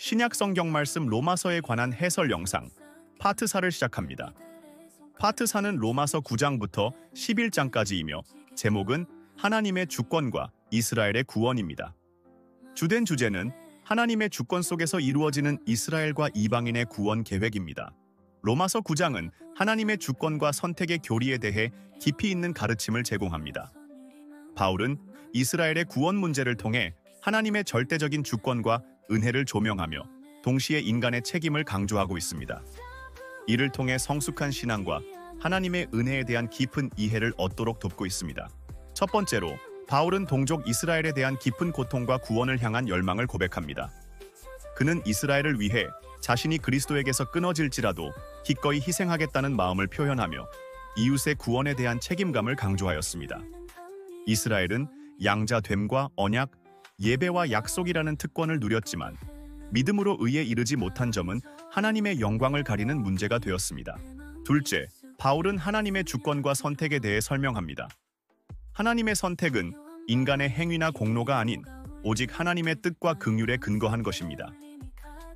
신약 성경 말씀 로마서에 관한 해설 영상 파트 4를 시작합니다. 파트 4는 로마서 9장부터 11장까지이며 제목은 하나님의 주권과 이스라엘의 구원입니다. 주된 주제는 하나님의 주권 속에서 이루어지는 이스라엘과 이방인의 구원 계획입니다. 로마서 9장은 하나님의 주권과 선택의 교리에 대해 깊이 있는 가르침을 제공합니다. 바울은 이스라엘의 구원 문제를 통해 하나님의 절대적인 주권과 은혜를 조명하며 동시에 인간의 책임을 강조하고 있습니다. 이를 통해 성숙한 신앙과 하나님의 은혜에 대한 깊은 이해를 얻도록 돕고 있습니다. 첫 번째로, 바울은 동족 이스라엘에 대한 깊은 고통과 구원을 향한 열망을 고백합니다. 그는 이스라엘을 위해 자신이 그리스도에게서 끊어질지라도 기꺼이 희생하겠다는 마음을 표현하며 이웃의 구원에 대한 책임감을 강조하였습니다. 이스라엘은 양자됨과 언약, 예배와 약속이라는 특권을 누렸지만 믿음으로 의에 이르지 못한 점은 하나님의 영광을 가리는 문제가 되었습니다. 둘째, 바울은 하나님의 주권과 선택에 대해 설명합니다. 하나님의 선택은 인간의 행위나 공로가 아닌 오직 하나님의 뜻과 긍휼에 근거한 것입니다.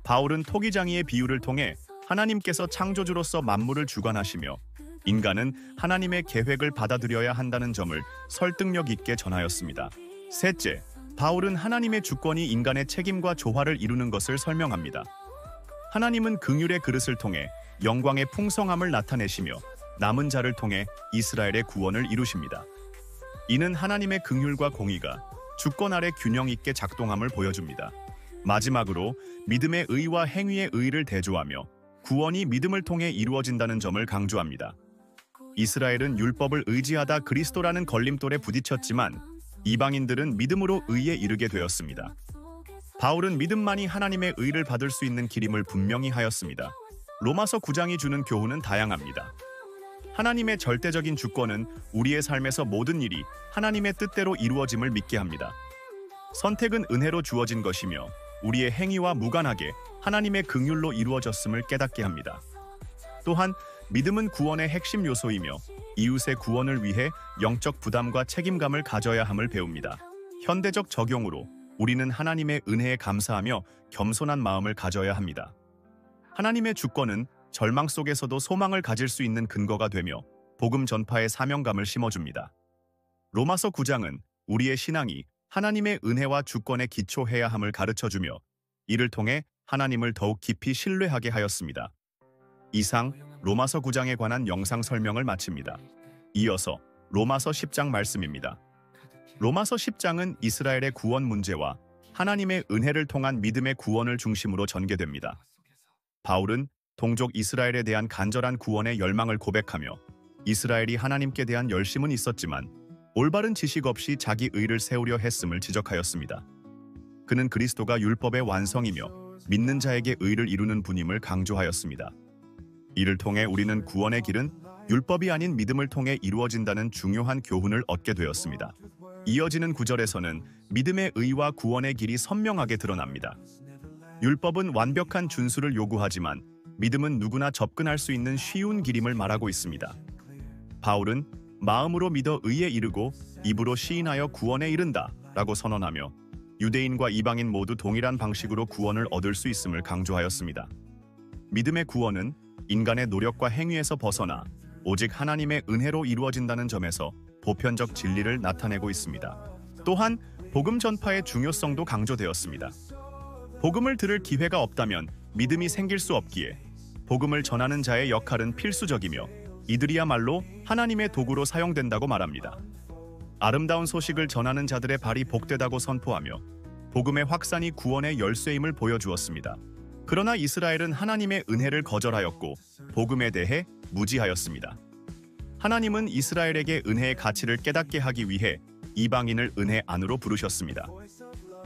바울은 토기장이의 비유를 통해 하나님께서 창조주로서 만물을 주관하시며 인간은 하나님의 계획을 받아들여야 한다는 점을 설득력 있게 전하였습니다. 셋째, 바울은 하나님의 주권이 인간의 책임과 조화를 이루는 것을 설명합니다. 하나님은 긍휼의 그릇을 통해 영광의 풍성함을 나타내시며 남은 자를 통해 이스라엘의 구원을 이루십니다. 이는 하나님의 긍휼과 공의가 주권 아래 균형 있게 작동함을 보여줍니다. 마지막으로 믿음의 의와 행위의 의를 대조하며 구원이 믿음을 통해 이루어진다는 점을 강조합니다. 이스라엘은 율법을 의지하다 그리스도라는 걸림돌에 부딪혔지만 이방인들은 믿음으로 의에 이르게 되었습니다. 바울은 믿음만이 하나님의 의를 받을 수 있는 길임을 분명히 하였습니다. 로마서 9장이 주는 교훈은 다양합니다. 하나님의 절대적인 주권은 우리의 삶에서 모든 일이 하나님의 뜻대로 이루어짐을 믿게 합니다. 선택은 은혜로 주어진 것이며 우리의 행위와 무관하게 하나님의 긍휼로 이루어졌음을 깨닫게 합니다. 또한 믿음은 구원의 핵심 요소이며 이웃의 구원을 위해 영적 부담과 책임감을 가져야 함을 배웁니다. 현대적 적용으로 우리는 하나님의 은혜에 감사하며 겸손한 마음을 가져야 합니다. 하나님의 주권은 절망 속에서도 소망을 가질 수 있는 근거가 되며 복음 전파의 사명감을 심어줍니다. 로마서 9장은 우리의 신앙이 하나님의 은혜와 주권에 기초해야 함을 가르쳐주며 이를 통해 하나님을 더욱 깊이 신뢰하게 하였습니다. 이상 로마서 9장에 관한 영상 설명을 마칩니다. 이어서 로마서 10장 말씀입니다. 로마서 10장은 이스라엘의 구원 문제와 하나님의 은혜를 통한 믿음의 구원을 중심으로 전개됩니다. 바울은 동족 이스라엘에 대한 간절한 구원의 열망을 고백하며 이스라엘이 하나님께 대한 열심은 있었지만 올바른 지식 없이 자기 의를 세우려 했음을 지적하였습니다. 그는 그리스도가 율법의 완성이며 믿는 자에게 의를 이루는 분임을 강조하였습니다. 이를 통해 우리는 구원의 길은 율법이 아닌 믿음을 통해 이루어진다는 중요한 교훈을 얻게 되었습니다. 이어지는 구절에서는 믿음의 의와 구원의 길이 선명하게 드러납니다. 율법은 완벽한 준수를 요구하지만 믿음은 누구나 접근할 수 있는 쉬운 길임을 말하고 있습니다. 바울은 마음으로 믿어 의에 이르고 입으로 시인하여 구원에 이른다 라고 선언하며 유대인과 이방인 모두 동일한 방식으로 구원을 얻을 수 있음을 강조하였습니다. 믿음의 구원은 인간의 노력과 행위에서 벗어나 오직 하나님의 은혜로 이루어진다는 점에서 보편적 진리를 나타내고 있습니다. 또한 복음 전파의 중요성도 강조되었습니다. 복음을 들을 기회가 없다면 믿음이 생길 수 없기에 복음을 전하는 자의 역할은 필수적이며 이들이야말로 하나님의 도구로 사용된다고 말합니다. 아름다운 소식을 전하는 자들의 발이 복되다고 선포하며 복음의 확산이 구원의 열쇠임을 보여주었습니다. 그러나 이스라엘은 하나님의 은혜를 거절하였고 복음에 대해 무지하였습니다. 하나님은 이스라엘에게 은혜의 가치를 깨닫게 하기 위해 이방인을 은혜 안으로 부르셨습니다.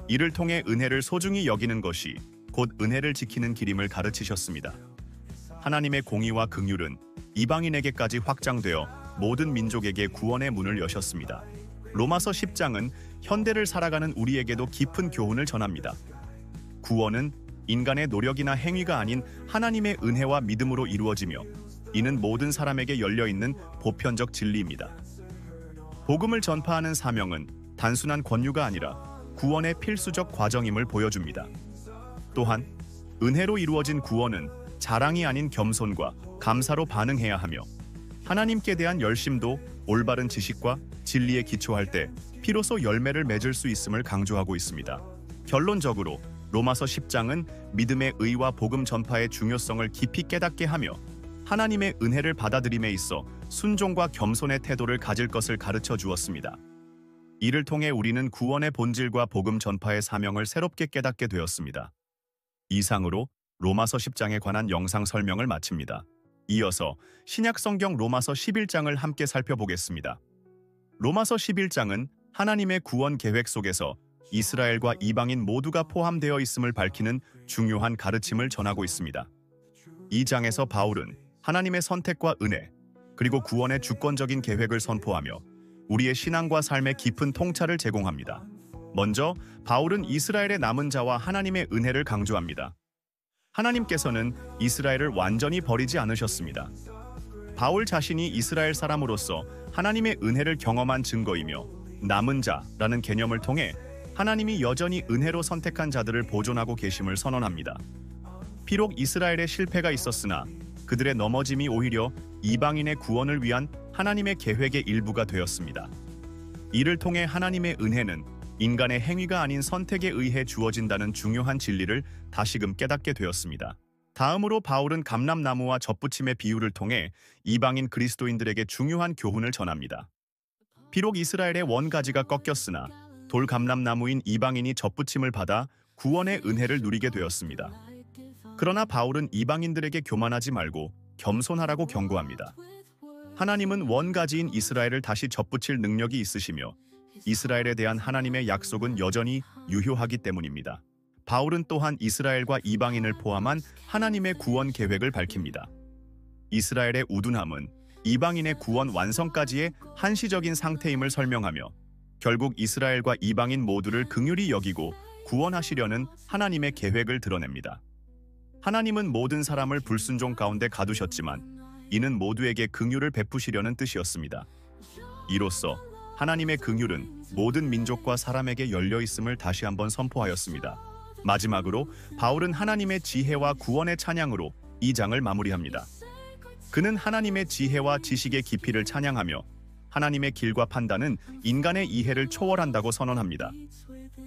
이를 통해 은혜를 소중히 여기는 것이 곧 은혜를 지키는 길임을 가르치셨습니다. 하나님의 공의와 긍휼은 이방인에게까지 확장되어 모든 민족에게 구원의 문을 여셨습니다. 로마서 10장은 현대를 살아가는 우리에게도 깊은 교훈을 전합니다. 구원은 인간의 노력이나 행위가 아닌 하나님의 은혜와 믿음으로 이루어지며 이는 모든 사람에게 열려있는 보편적 진리입니다. 복음을 전파하는 사명은 단순한 권유가 아니라 구원의 필수적 과정임을 보여줍니다. 또한 은혜로 이루어진 구원은 자랑이 아닌 겸손과 감사로 반응해야 하며 하나님께 대한 열심도 올바른 지식과 진리에 기초할 때 비로소 열매를 맺을 수 있음을 강조하고 있습니다. 결론적으로 로마서 10장은 믿음의 의와 복음 전파의 중요성을 깊이 깨닫게 하며 하나님의 은혜를 받아들임에 있어 순종과 겸손의 태도를 가질 것을 가르쳐 주었습니다. 이를 통해 우리는 구원의 본질과 복음 전파의 사명을 새롭게 깨닫게 되었습니다. 이상으로 로마서 10장에 관한 영상 설명을 마칩니다. 이어서 신약 성경 로마서 11장을 함께 살펴보겠습니다. 로마서 11장은 하나님의 구원 계획 속에서 이스라엘과 이방인 모두가 포함되어 있음을 밝히는 중요한 가르침을 전하고 있습니다. 이 장에서 바울은 하나님의 선택과 은혜, 그리고 구원의 주권적인 계획을 선포하며 우리의 신앙과 삶의 깊은 통찰을 제공합니다. 먼저 바울은 이스라엘의 남은 자와 하나님의 은혜를 강조합니다. 하나님께서는 이스라엘을 완전히 버리지 않으셨습니다. 바울 자신이 이스라엘 사람으로서 하나님의 은혜를 경험한 증거이며 남은 자라는 개념을 통해 하나님이 여전히 은혜로 선택한 자들을 보존하고 계심을 선언합니다. 비록 이스라엘의 실패가 있었으나 그들의 넘어짐이 오히려 이방인의 구원을 위한 하나님의 계획의 일부가 되었습니다. 이를 통해 하나님의 은혜는 인간의 행위가 아닌 선택에 의해 주어진다는 중요한 진리를 다시금 깨닫게 되었습니다. 다음으로 바울은 감람나무와 젖붙임의 비유를 통해 이방인 그리스도인들에게 중요한 교훈을 전합니다. 비록 이스라엘의 원가지가 꺾였으나 돌감람나무인 이방인이 젖붙임을 받아 구원의 은혜를 누리게 되었습니다. 그러나 바울은 이방인들에게 교만하지 말고 겸손하라고 경고합니다. 하나님은 원가지인 이스라엘을 다시 젖붙일 능력이 있으시며 이스라엘에 대한 하나님의 약속은 여전히 유효하기 때문입니다. 바울은 또한 이스라엘과 이방인을 포함한 하나님의 구원 계획을 밝힙니다. 이스라엘의 우둔함은 이방인의 구원 완성까지의 한시적인 상태임을 설명하며 결국 이스라엘과 이방인 모두를 긍휼히 여기고 구원하시려는 하나님의 계획을 드러냅니다. 하나님은 모든 사람을 불순종 가운데 가두셨지만 이는 모두에게 긍휼을 베푸시려는 뜻이었습니다. 이로써 하나님의 긍휼은 모든 민족과 사람에게 열려 있음을 다시 한번 선포하였습니다. 마지막으로 바울은 하나님의 지혜와 구원의 찬양으로 이 장을 마무리합니다. 그는 하나님의 지혜와 지식의 깊이를 찬양하며 하나님의 길과 판단은 인간의 이해를 초월한다고 선언합니다.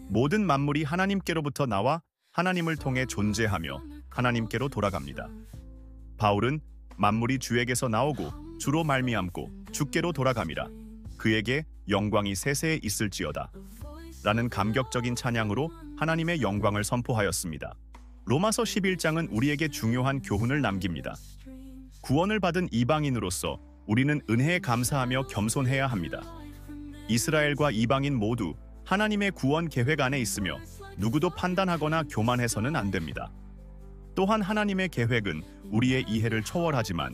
모든 만물이 하나님께로부터 나와 하나님을 통해 존재하며 하나님께로 돌아갑니다. 바울은 만물이 주에게서 나오고 주로 말미암고 주께로 돌아감이라 그에게 영광이 세세에 있을지어다 라는 감격적인 찬양으로 하나님의 영광을 선포하였습니다. 로마서 11장은 우리에게 중요한 교훈을 남깁니다. 구원을 받은 이방인으로서 우리는 은혜에 감사하며 겸손해야 합니다. 이스라엘과 이방인 모두 하나님의 구원 계획 안에 있으며 누구도 판단하거나 교만해서는 안 됩니다. 또한 하나님의 계획은 우리의 이해를 초월하지만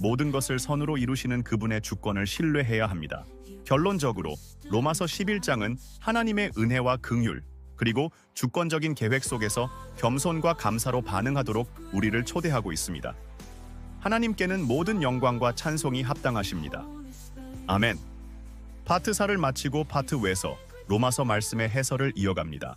모든 것을 선으로 이루시는 그분의 주권을 신뢰해야 합니다. 결론적으로 로마서 11장은 하나님의 은혜와 긍휼, 그리고 주권적인 계획 속에서 겸손과 감사로 반응하도록 우리를 초대하고 있습니다. 하나님께는 모든 영광과 찬송이 합당하십니다. 아멘. 파트 4를 마치고 파트 외서 로마서 말씀의 해설을 이어갑니다.